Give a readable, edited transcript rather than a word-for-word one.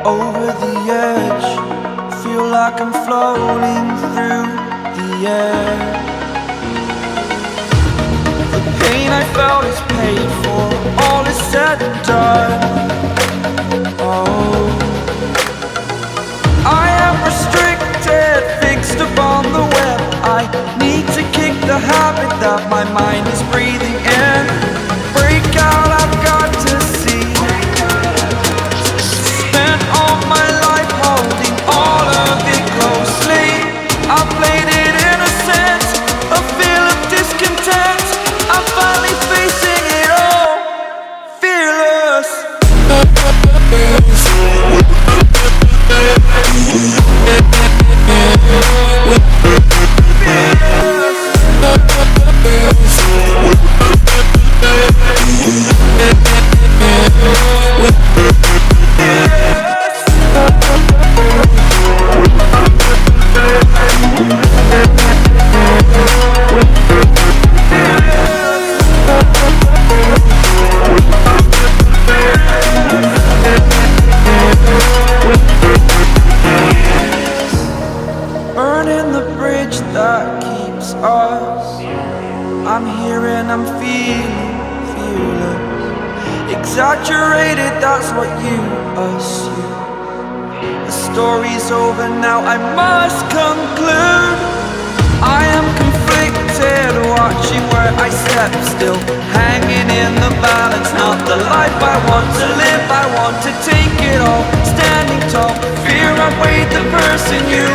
Over the edge, feel like I'm floating through the air. The pain I felt is paid for, all is said and done. Oh, I am restricted, fixed upon the web. I need to kick the habit that my mind is breathing in. Break out, I've got to see. Spent all my life holding all of it closely. I played it innocent, a feel of discontent. I'm finally facing it all, fearless. Burning the bridge that keeps us. I'm here and I'm feeling fearless. Exaggerated, that's what you assume. The story's over now, I must conclude. I am conflicted, watching where I step still, hanging in the balance. Not the life I want to live, I want to take it all. Standing tall, fear I weighed the person you